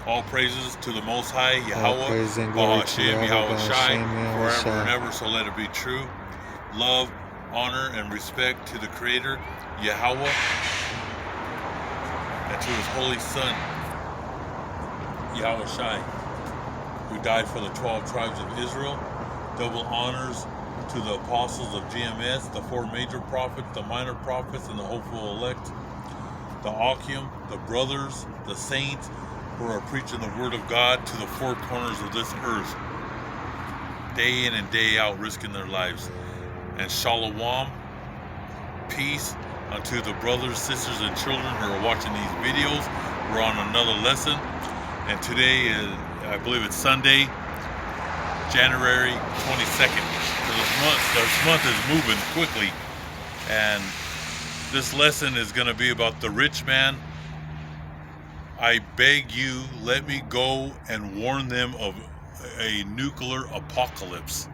All praises to the Most High, All Yahweh, praise and glory to Bahashim, Yahweh, Yahweh Shai, Bahasham, Yahweh forever and Shai. ever, so let it be true. Love, honor, and respect to the Creator, Yahweh, and to His Holy Son, Yahweh Shai, who died for the 12 tribes of Israel. Double honors to the apostles of GMS, the 4 major prophets, the minor prophets, and the hopeful elect, the Akim, the brothers, the saints, who are preaching the word of God to the 4 corners of this earth, day in and day out, risking their lives. And shalom, peace unto the brothers, sisters, and children who are watching these videos. We're on another lesson, and today is, I believe it's Sunday, January 22nd. This month is moving quickly, and this lesson is going to be about the rich man. I beg you, let me go and warn them of a nuclear apocalypse.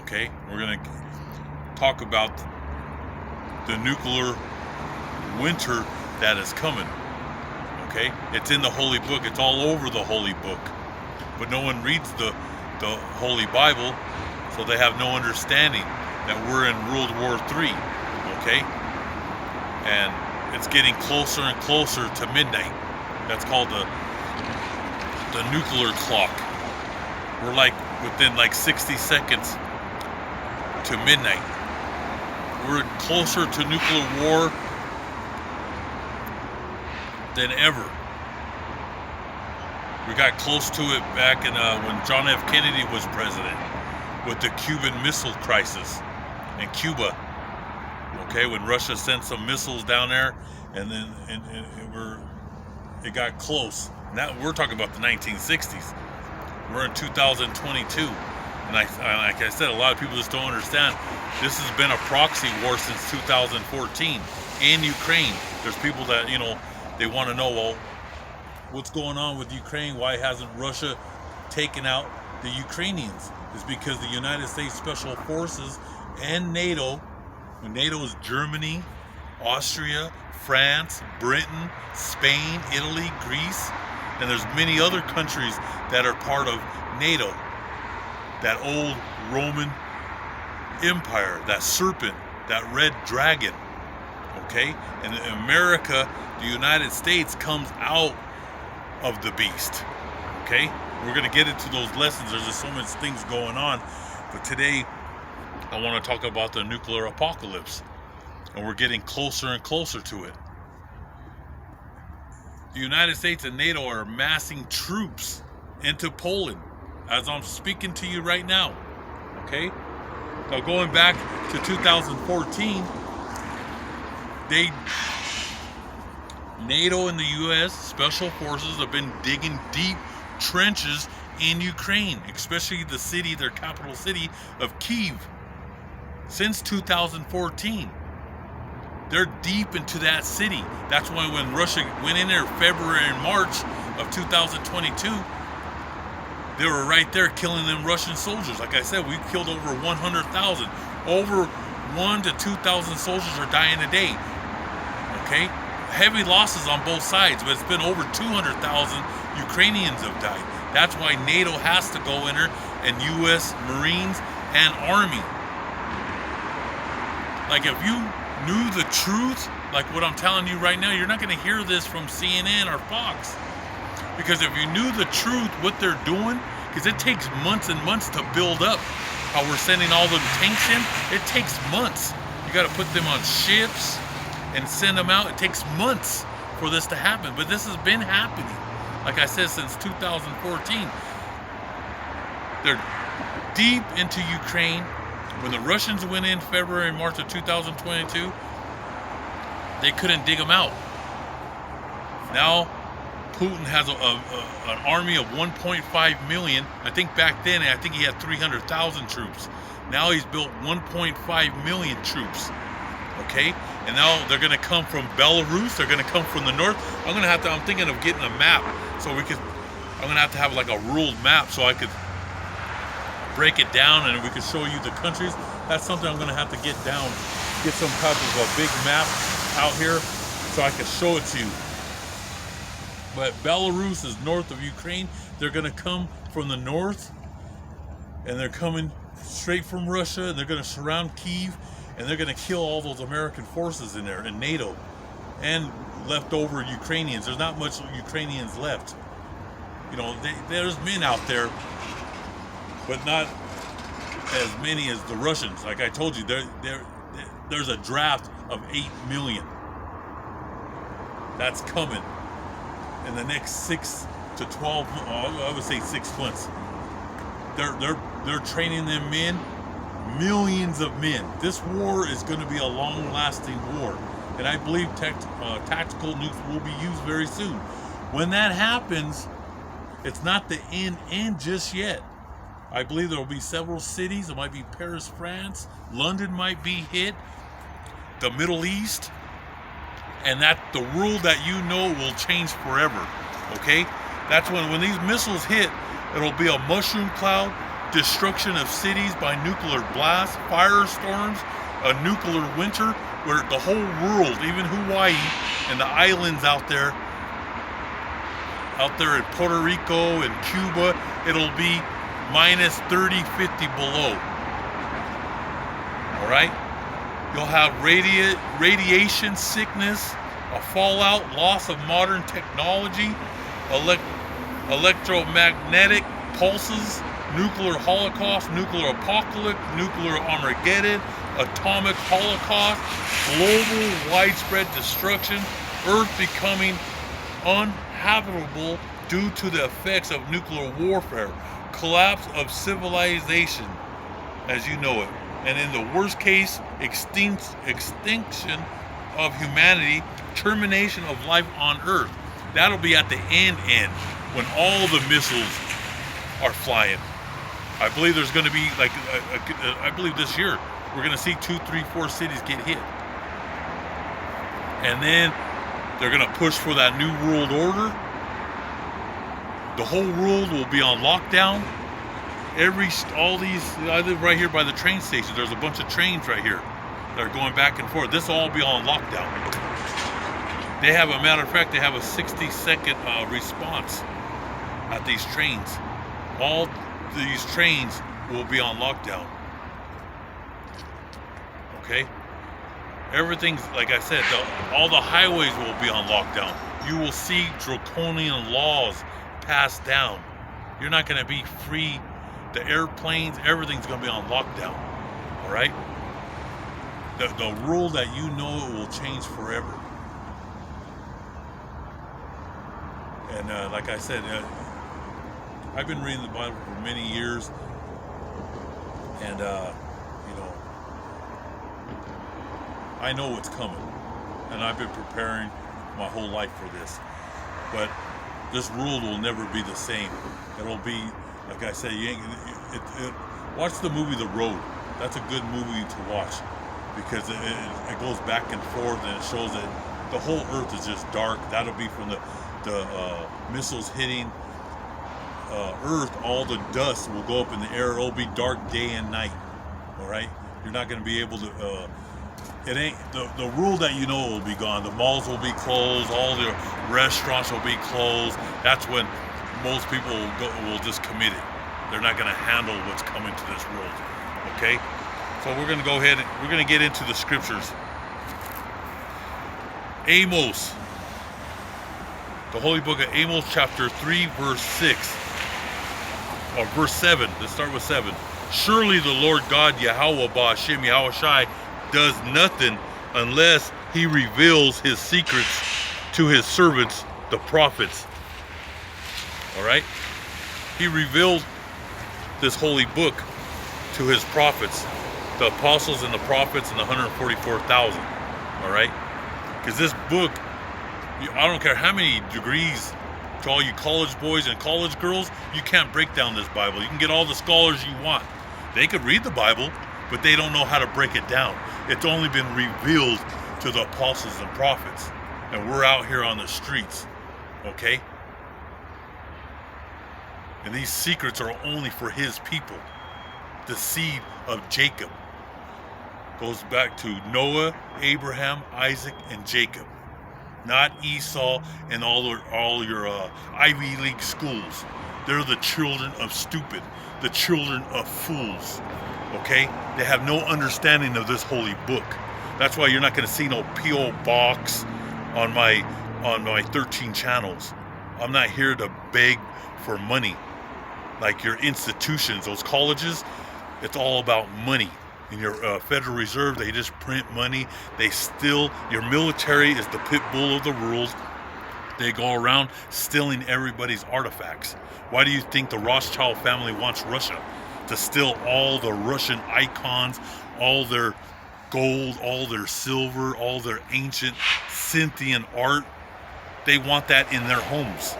Okay? We're going to talk about the nuclear winter that is coming. Okay? It's in the Holy Book. It's all over the Holy Book. But no one reads the Holy Bible, so they have no understanding that we're in World War III. Okay? And it's getting closer and closer to midnight. That's called the nuclear clock. We're like within like 60 seconds to midnight. We're closer to nuclear war than ever. We got close to it back in when John F. Kennedy was president with the Cuban Missile Crisis in Cuba. Okay, when Russia sent some missiles down there, and then it got close. Now we're talking about the 1960s. We're in 2022, and like I said, a lot of people just don't understand. This has been a proxy war since 2014 in Ukraine. There's people that they want to know, well, what's going on with Ukraine? Why hasn't Russia taken out the Ukrainians? It's because the United States Special Forces and NATO. NATO is Germany, Austria, France, Britain, Spain, Italy, Greece, and there's many other countries that are part of NATO. That old Roman Empire, that serpent, that red dragon, okay? And in America, the United States comes out of the beast, okay? We're going to get into those lessons. There's just so many things going on, but today I want to talk about the nuclear apocalypse, and we're getting closer and closer to it. The United States and NATO are massing troops into Poland as I'm speaking to you right now. Okay? Now going back to 2014, NATO and the U.S. Special Forces have been digging deep trenches in Ukraine, especially the city, their capital city of Kyiv. Since 2014, they're deep into that city. That's why when Russia went in there February and March of 2022, they were right there killing them Russian soldiers. Like I said, we killed over 100,000. Over 1,000 to 2,000 soldiers are dying a day. Okay? Heavy losses on both sides, but it's been over 200,000 Ukrainians have died. That's why NATO has to go in there, and U.S. Marines and Army. Like, if you knew the truth, like what I'm telling you right now, you're not going to hear this from CNN or Fox. Because if you knew the truth, what they're doing, because it takes months and months to build up. How we're sending all the tanks in, it takes months. You got to put them on ships and send them out. It takes months for this to happen. But this has been happening, like I said, since 2014. They're deep into Ukraine. When the Russians went in February and March of 2022, they couldn't dig them out. Now, Putin has an army of 1.5 million. I think back then, I think he had 300,000 troops. Now he's built 1.5 million troops. Okay? And now they're going to come from Belarus. They're going to come from the north. I'm thinking of getting a map so I'm going to have like a ruled map so I could break it down and we could show you the countries. That's something I'm going to have to get some type of a big map out here so I can show it to you. But Belarus is north of Ukraine. They're going to come from the north, and they're coming straight from Russia, and they're going to surround Kyiv, and they're going to kill all those American forces in there, and NATO, and leftover Ukrainians. There's not much Ukrainians left. You know, there's men out there, but not as many as the Russians. Like I told you, there's a draft of 8 million. That's coming in the next 6 to 12. I would say 6 months. They're training them men, millions of men. This war is going to be a long-lasting war, and I believe tactical nukes will be used very soon. When that happens, it's not the end just yet. I believe there will be several cities. It might be Paris, France. London might be hit. The Middle East. And that the world that you know will change forever. Okay? That's when these missiles hit, it'll be a mushroom cloud, destruction of cities by nuclear blasts, firestorms, a nuclear winter, where the whole world, even Hawaii and the islands out there in Puerto Rico and Cuba, it'll be minus 30, 50 below. All right? You'll have radiation sickness, a fallout, loss of modern technology, electromagnetic pulses, nuclear holocaust, nuclear apocalypse, nuclear Armageddon, atomic holocaust, global widespread destruction, Earth becoming uninhabitable due to the effects of nuclear warfare, collapse of civilization as you know it, and in the worst case, extinction of humanity, termination of life on Earth. That'll be at the end when all the missiles are flying. I believe there's going to be I believe this year we're going to see 2, 3, 4 cities get hit, and then they're going to push for that new world order. The whole world will be on lockdown. I live right here by the train station. There's a bunch of trains right here that are going back and forth. This will all be on lockdown. They have, a matter of fact, they have a 60-second response at these trains. All these trains will be on lockdown. Okay? Everything's, like I said, all the highways will be on lockdown. You will see draconian laws passed down. You're not going to be free. The airplanes, everything's going to be on lockdown. All right? The world that you know it will change forever. And like I said, I've been reading the Bible for many years, and I know what's coming, and I've been preparing my whole life for this. But this world will never be the same. It'll be, like I said, watch the movie The Road. That's a good movie to watch, because it goes back and forth, and it shows that the whole earth is just dark. That'll be from the missiles hitting Earth. All the dust will go up in the air. It'll be dark day and night. All right, you're not going to be able to. It ain't the world that you know will be gone. The malls will be closed. All the restaurants will be closed. That's when most people will just commit it. They're not going to handle what's coming to this world. Okay, so we're going to go ahead. We're going to get into the scriptures. Amos. The Holy Book of Amos, chapter 3, verse 6. Or verse 7. Let's start with 7. Surely the Lord God, Yahweh Ba'ashem Yahweh Shai, does nothing unless he reveals his secrets to his servants, the prophets. All right? He revealed this holy book to his prophets, the apostles and the prophets and the 144,000. All right? Because this book, I don't care how many degrees, to all you college boys and college girls, you can't break down this Bible. You can get all the scholars you want. They could read the Bible, but they don't know how to break it down. It's only been revealed to the apostles and prophets. And we're out here on the streets. Okay? And these secrets are only for his people. The seed of Jacob goes back to Noah, Abraham, Isaac, and Jacob. not Esau and all your Ivy League schools. They're the children of stupid, the children of fools. Okay, they have no understanding of this holy book. That's why you're not going to see no PO box on my 13 channels. I'm not here to beg for money like your institutions, those colleges. It's all about money. In your Federal Reserve, they just print money. They steal. Your military is the pit bull of the world. They go around stealing everybody's artifacts. Why do you think the Rothschild family wants Russia? To steal all the Russian icons, all their gold, all their silver, all their ancient Scythian art. They want that in their homes.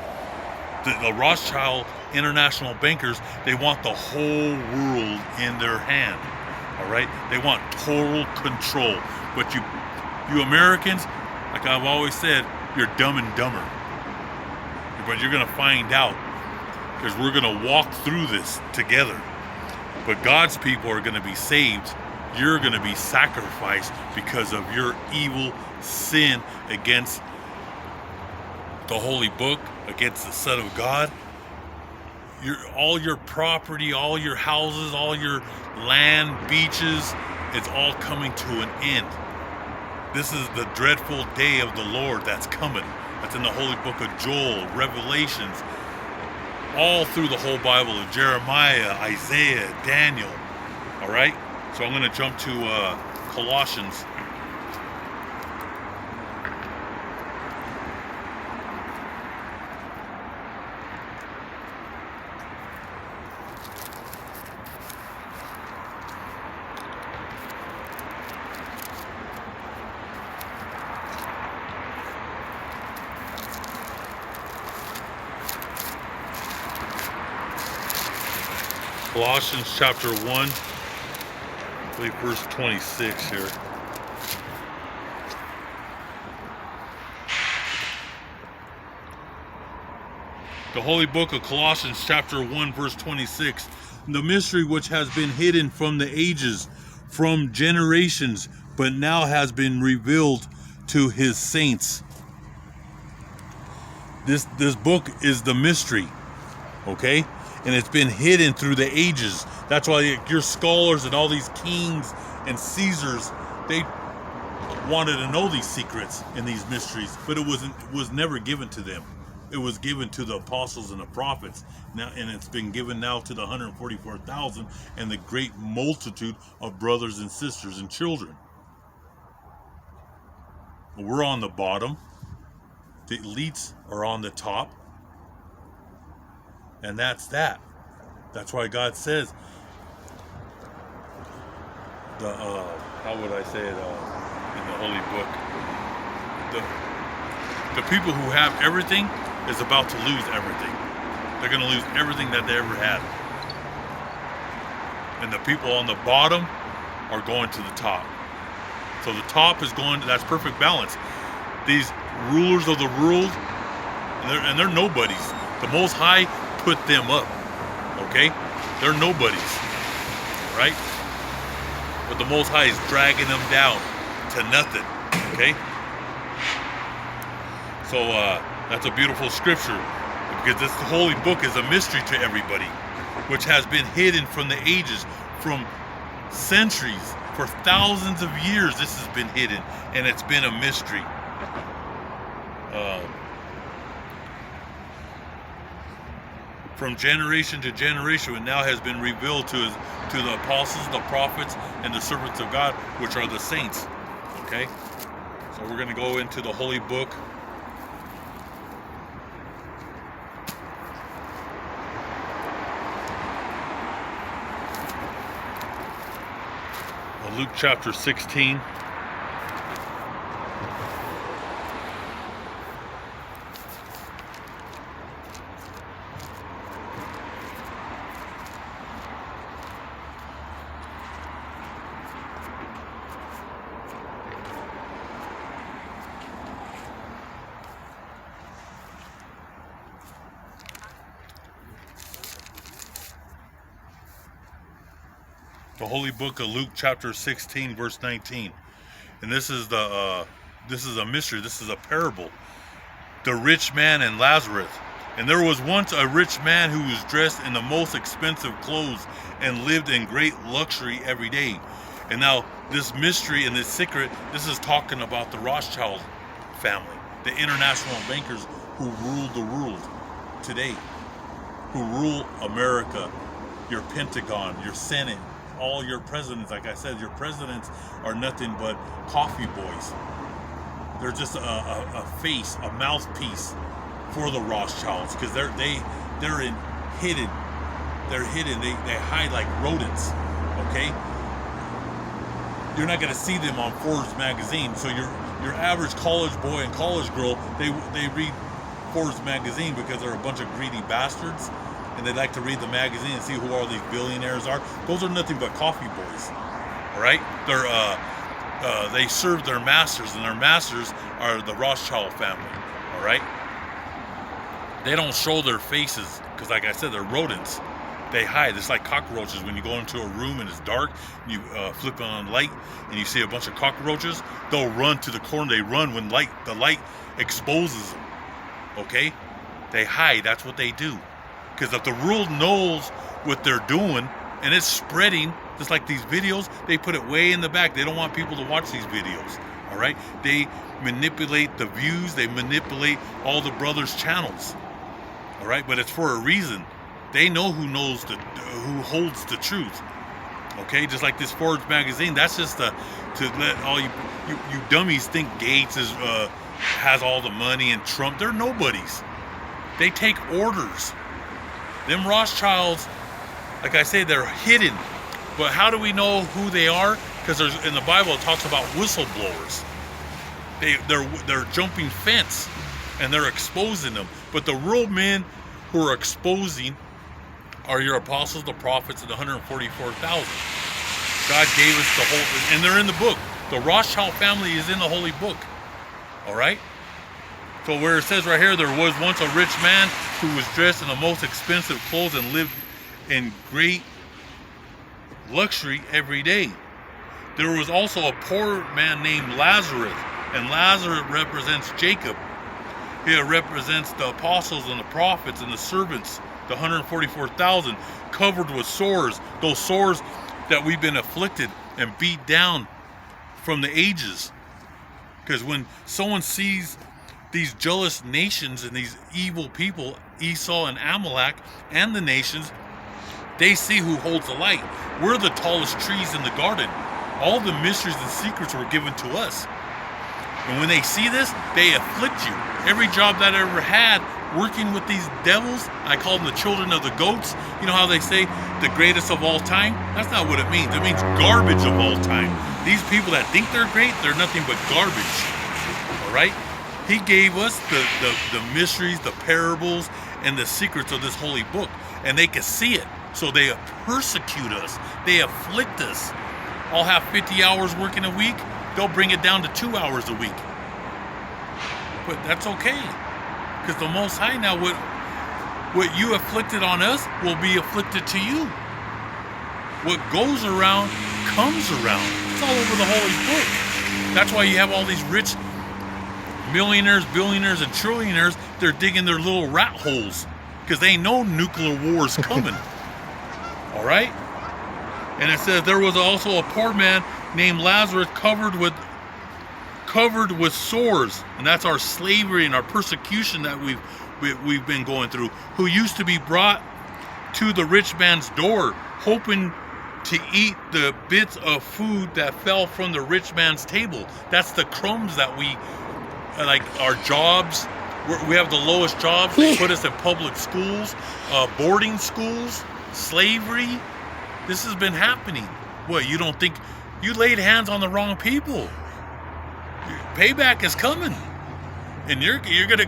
The Rothschild international bankers, they want the whole world in their hand. All right? They want total control. But you Americans, like I've always said, you're dumb and dumber. But you're going to find out, because we're going to walk through this together. But God's people are going to be saved. You're going to be sacrificed because of your evil sin against the holy book, against the Son of God. All your property, all your houses, all your land, beaches, it's all coming to an end. This is the dreadful day of the Lord that's coming. That's in the holy book of Joel, Revelations, all through the whole Bible of Jeremiah, Isaiah, Daniel. All right? So I'm going to jump to Colossians. Colossians chapter 1, I believe verse 26 here. The holy book of Colossians chapter 1 verse 26. The mystery which has been hidden from the ages, from generations, but now has been revealed to his saints. This book is the mystery, okay? And it's been hidden through the ages. That's why your scholars and all these kings and Caesars, they wanted to know these secrets and these mysteries, but it was never given to them. It was given to the apostles and the prophets. Now, and it's been given now to the 144,000 and the great multitude of brothers and sisters and children. We're on the bottom. The elites are on the top. And that's that. That's why God says, how would I say it in the holy book? The people who have everything is about to lose everything. They're going to lose everything that they ever had. And the people on the bottom are going to the top. So the top is going to, that's perfect balance. These rulers of the world, and they're nobodies. The Most High put them up, okay? They're nobodies, right? But the Most High is dragging them down to nothing, okay? So that's a beautiful scripture, because this holy book is a mystery to everybody, which has been hidden from the ages, from centuries, for thousands of years. This has been hidden, and it's been a mystery. From generation to generation, and now has been revealed to the apostles, the prophets, and the servants of God, which are the saints. Okay? So we're going to go into the holy book. Luke chapter 16. The holy book of Luke chapter 16 verse 19. And this is the This is a mystery. This is a parable. The rich man and Lazarus. And there was once a rich man who was dressed in the most expensive clothes and lived in great luxury every day. And now this mystery and this secret, this is talking about the Rothschild family, the international bankers who rule the world today, who rule America, your Pentagon, your Senate, all your presidents. Like I said, your presidents are nothing but coffee boys. They're just a face, a mouthpiece for the Rothschilds, because they're hidden. They're hidden. They hide like rodents. Okay, you're not going to see them on Forbes magazine. So your average college boy and college girl, they read Forbes magazine because they're a bunch of greedy bastards, and they like to read the magazine and see who all these billionaires are. Those are nothing but coffee boys. All right, they serve their masters, and their masters are the Rothschild family. All right, they don't show their faces because, like I said, they're rodents. They hide. It's like cockroaches. When you go into a room and it's dark, and you flip on light, and you see a bunch of cockroaches, they'll run to the corner. They run when the light exposes them. Okay, they hide. That's what they do. Because if the world knows what they're doing and it's spreading, just like these videos, they put it way in the back. They don't want people to watch these videos. All right, they manipulate the views. They manipulate all the brothers' channels. All right, but it's for a reason. They know who holds the truth. Okay, just like this Forbes magazine. That's just to let all you dummies think Gates has all the money and Trump. They're nobodies. They take orders. Them Rothschilds, like I say, they're hidden. But how do we know who they are? Because in the Bible it talks about whistleblowers. They're jumping fence and they're exposing them. But the real men who are exposing are your apostles, the prophets, and the 144,000. God gave us the whole, and they're in the book. The Rothschild family is in the holy book. All right? So where it says right here, there was once a rich man who was dressed in the most expensive clothes and lived in great luxury every day. There was also a poor man named Lazarus, and Lazarus represents Jacob. It represents the apostles and the prophets and the servants, the 144,000, covered with sores, those sores that we've been afflicted and beat down from the ages. Because when someone sees these jealous nations and these evil people, Esau and Amalek and the nations, they see who holds the light. We're the tallest trees in the garden. All the mysteries and secrets were given to us. And when they see this, they afflict you. Every job that I ever had working with these devils, I call them the children of the goats. You know how they say the greatest of all time? That's not what it means. It means garbage of all time. These people that think they're great, they're nothing but garbage. All right? He gave us the mysteries, the parables, and the secrets of this holy book. And they can see it. So they persecute us. They afflict us. I'll have 50 hours working a week. They'll bring it down to 2 hours a week. But that's okay. Because the Most High now, what you afflicted on us will be afflicted to you. What goes around comes around. It's all over the holy book. That's why you have all these rich millionaires, billionaires, and trillionaires. They're digging their little rat holes because they know nuclear war is coming. All right? And it says there was also a poor man named Lazarus covered with sores, and that's our slavery and our persecution that we've been going through, who used to be brought to the rich man's door, hoping to eat the bits of food that fell from the rich man's table. That's the crumbs that we, like our jobs. We have the lowest jobs. They put us in public schools, boarding schools, slavery. This has been happening. What, you don't think you laid hands on the wrong people? Payback is coming, and you're gonna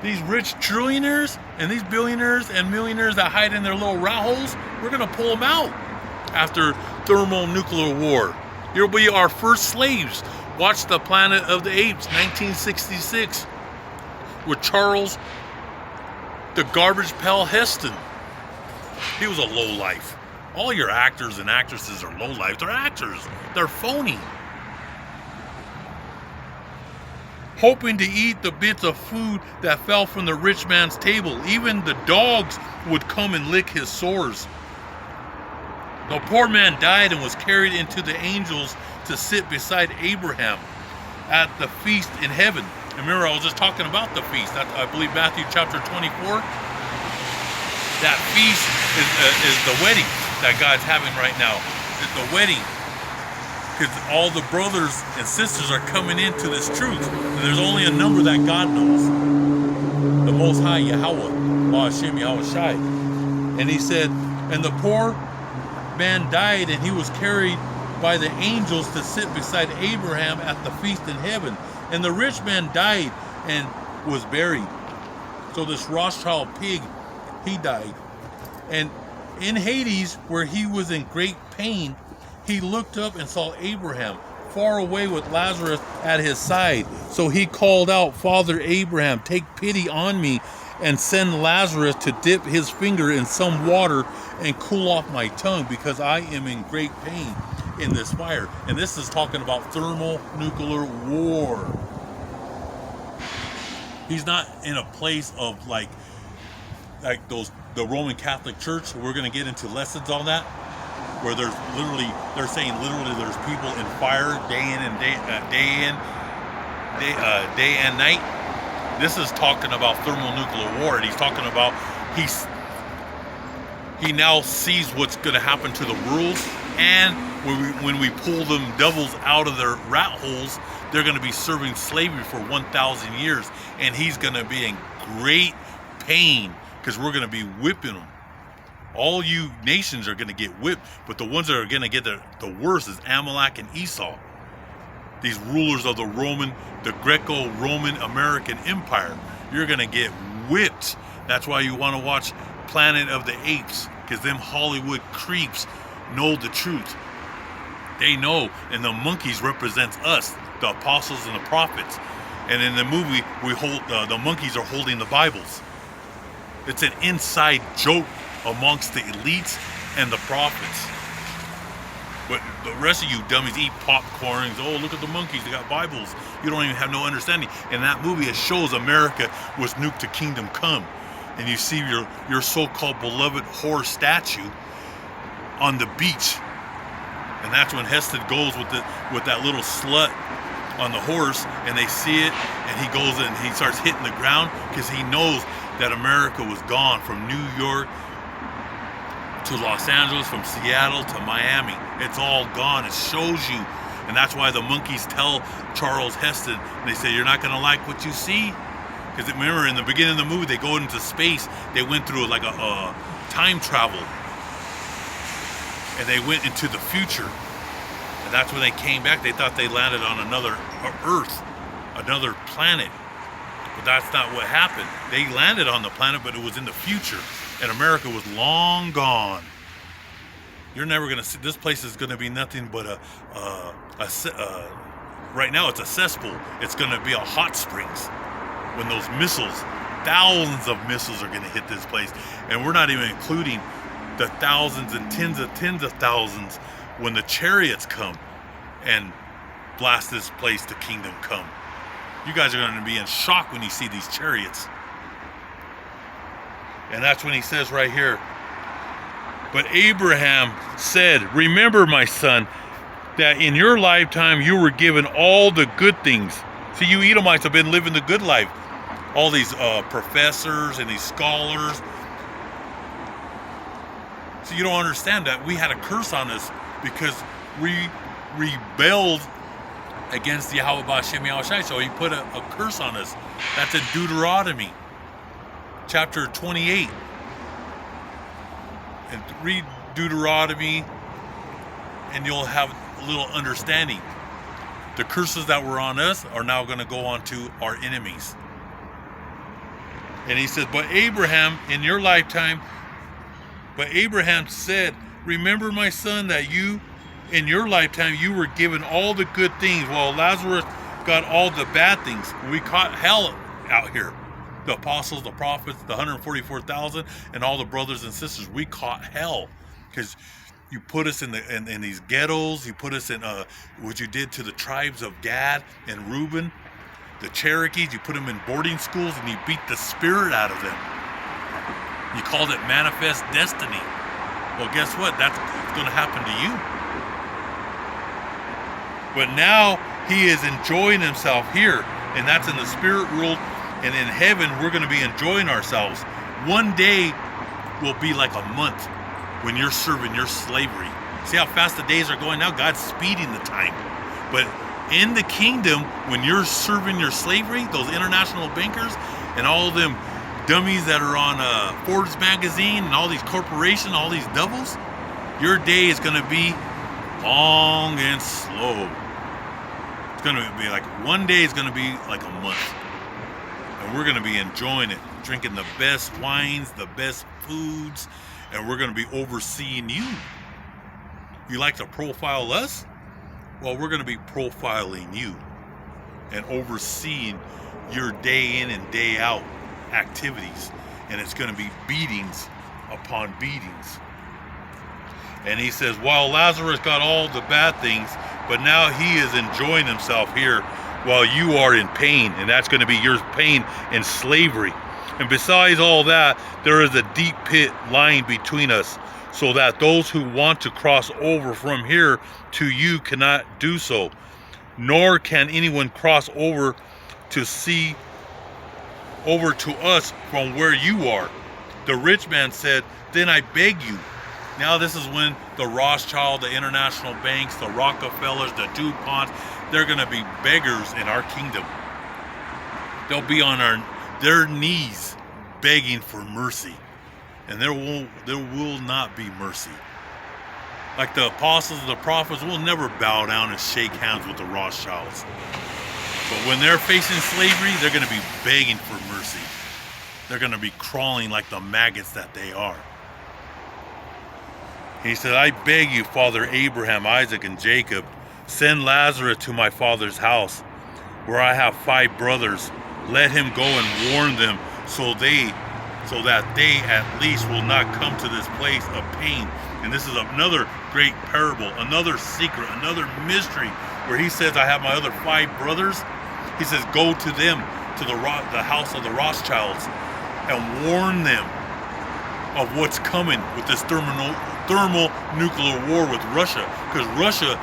these rich trillionaires and these billionaires and millionaires that hide in their little rat holes. We're gonna pull them out after thermonuclear war. You'll be our first slaves. Watch the Planet of the Apes, 1966, with Charles the Garbage Pail Heston. He was a lowlife. All your actors and actresses are lowlife. They're actors. They're phony. hoping to eat the bits of food that fell from the rich man's table. Even the dogs would come and lick his sores. The poor man died and was carried into the angels to sit beside Abraham at the feast in heaven. And remember, I was just talking about the feast. I believe Matthew chapter 24. That feast is the wedding that God's having right now. It's the wedding. Because all the brothers and sisters are coming into this truth. And there's only a number that God knows. The Most High, Yahweh, Hashem, Yahweh Shai. And he said, and the poor man died, and he was carried by the angels to sit beside Abraham at the feast in heaven. And the rich man died and was buried. So this Rothschild pig, he died. And in Hades, where he was in great pain, he looked up and saw Abraham far away with Lazarus at his side. So he called out, Father Abraham, take pity on me and send Lazarus to dip his finger in some water and cool off my tongue, because I am in great pain in this fire. And this is talking about thermonuclear war. He's not in a place of like the Roman Catholic Church. We're going to get into lessons on that, where they're saying there's people in fire day and night. This is talking about thermonuclear war, and he's talking about he now sees what's going to happen to the world, and when we pull them devils out of their rat holes, they're going to be serving slavery for 1,000 years, and he's going to be in great pain because we're going to be whipping them. All you nations are going to get whipped, but the ones that are going to get the worst is Amalek and Esau. These rulers of the Greco-Roman American Empire. You're going to get whipped. That's why you want to watch Planet of the Apes, because them Hollywood creeps know the truth. They know, and the monkeys represents us, the apostles and the prophets. And in the movie, we hold the monkeys are holding the Bibles. It's an inside joke amongst the elites and the prophets. But the rest of you dummies eat popcorn and oh, look at the monkeys, they got Bibles. You don't even have no understanding. In that movie, it shows America was nuked to kingdom come. And you see your so-called beloved horse statue on the beach. And that's when Heston goes with that little slut on the horse, and they see it, and he goes and he starts hitting the ground because he knows that America was gone from New York to Los Angeles, from Seattle to Miami. It's all gone. It shows you. And that's why the monkeys tell Charles Heston, they say, you're not going to like what you see. Because remember, in the beginning of the movie, they go into space. They went through like a time travel. And they went into the future. And that's when they came back. They thought they landed on another Earth, another planet. But that's not what happened. They landed on the planet, but it was in the future. And America was long gone. You're never going to see, this place is going to be nothing but right now it's a cesspool. It's going to be a hot springs. When those missiles, thousands of missiles are going to hit this place. And we're not even including the thousands and tens of thousands when the chariots come and blast this place to kingdom come. You guys are going to be in shock when you see these chariots. And that's when he says right here, but Abraham said, remember, my son, that in your lifetime you were given all the good things. See, you Edomites have been living the good life. All these professors and these scholars. So you don't understand that we had a curse on us because we rebelled against Yahweh B'Shem Yahweh Shai. So he put a curse on us. That's in Deuteronomy chapter 28. And read Deuteronomy and you'll have a little understanding. The curses that were on us are now going to go on to our enemies. And he says, but Abraham, in your lifetime, but Abraham said, remember, my son, that you, in your lifetime, you were given all the good things, while Lazarus got all the bad things. We caught hell out here. The apostles, the prophets, the 144,000, and all the brothers and sisters, we caught hell. Because you put us in these ghettos, you put us in what you did to the tribes of Gad and Reuben. The Cherokees, you put them in boarding schools and you beat the spirit out of them. You called it manifest destiny. Well, guess what? That's going to happen to you. But now he is enjoying himself here, and that's in the spirit world. And in heaven, we're going to be enjoying ourselves. One day will be like a month when you're serving your slavery. See how fast the days are going now? God's speeding the time. But in the kingdom, when you're serving your slavery, those international bankers and all of them dummies that are on Forbes magazine and all these corporations, all these devils, your day is going to be long and slow. It's going to be like, one day is going to be like a month. And we're going to be enjoying it, drinking the best wines, the best foods, and we're going to be overseeing you. You like to profile us? Well, we're going to be profiling you and overseeing your day in and day out activities. And it's going to be beatings upon beatings. And he says, while Lazarus got all the bad things, but now he is enjoying himself here while you are in pain. And that's going to be your pain and slavery. And besides all that, there is a deep pit lying between us, so that those who want to cross over from here to you cannot do so, nor can anyone cross over to see over to us from where you are. The rich man said, then I beg you. Now this is when the Rothschild, the international banks, the Rockefellers, the DuPonts, they're going to be beggars in our kingdom. They'll be on their knees begging for mercy. And there will not be mercy. Like the apostles and the prophets will never bow down and shake hands with the Rothschilds. But when they're facing slavery, they're going to be begging for mercy. They're going to be crawling like the maggots that they are. He said, I beg you, Father Abraham, Isaac, and Jacob, send Lazarus to my father's house, where I have 5 brothers. Let him go and warn them so that they at least will not come to this place of pain. And this is another great parable, another secret, another mystery, where he says, I have my other 5 brothers. He says, go to them, to the house of the Rothschilds, and warn them of what's coming with this thermonuclear war with Russia, because Russia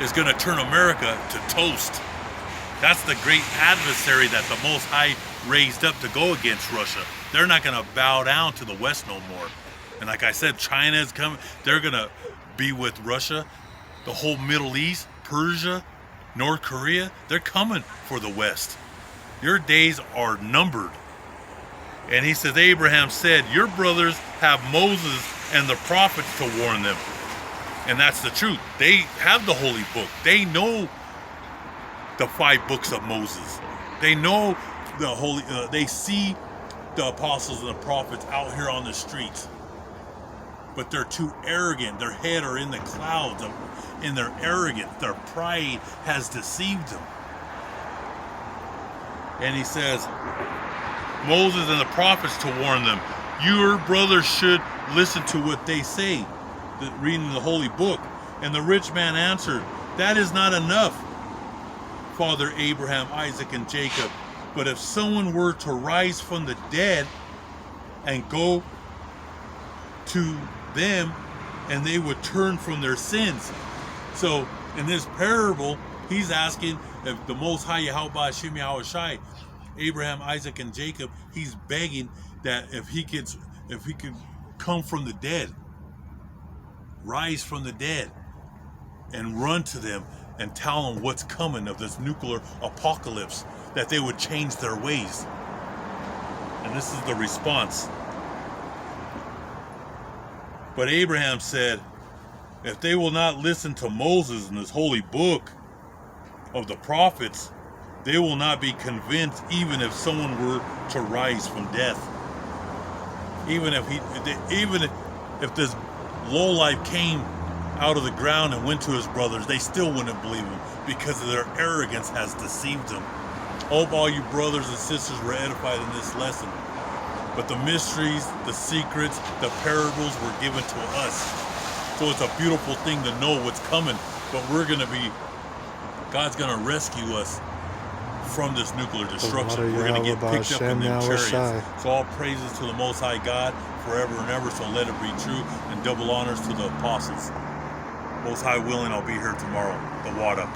is going to turn America to toast. That's the great adversary that the Most High raised up to go against Russia. They're not going to bow down to the West no more. And like I said, China is coming. They're going to be with Russia. The whole Middle East, Persia, North Korea, they're coming for the West. Your days are numbered. And he says, Abraham said, your brothers have Moses and the prophets to warn them. And that's the truth. They have the holy book. They know the 5 books of Moses. They know the holy, they see the apostles and the prophets out here on the streets. But they're too arrogant. Their head are in the clouds. In their arrogance, their pride has deceived them. And he says, Moses and the prophets to warn them. Your brothers should listen to what they say, reading the holy book. And the rich man answered, that is not enough, Father Abraham, Isaac, and Jacob. But if someone were to rise from the dead and go to them, and they would turn from their sins. So in this parable, he's asking if the Most High Yahweh Hashem Yahweh Shai, Abraham, Isaac, and Jacob, he's begging that if he could come from the dead, rise from the dead, and run to them and tell them what's coming of this nuclear apocalypse, that they would change their ways. And this is the response. But Abraham said, if they will not listen to Moses and his holy book of the prophets, they will not be convinced, even if someone were to rise from death. Even if this lowlife came out of the ground and went to his brothers, they still wouldn't believe him, because of their arrogance has deceived them. Hope all you brothers and sisters were edified in this lesson. But the mysteries, the secrets, the parables were given to us. So it's a beautiful thing to know what's coming. But God's going to rescue us from this nuclear destruction. We're going to get picked up in them chariots. So all praises to the Most High God forever and ever. So let it be true. And double honors to the apostles. Most High willing, I'll be here tomorrow. The water.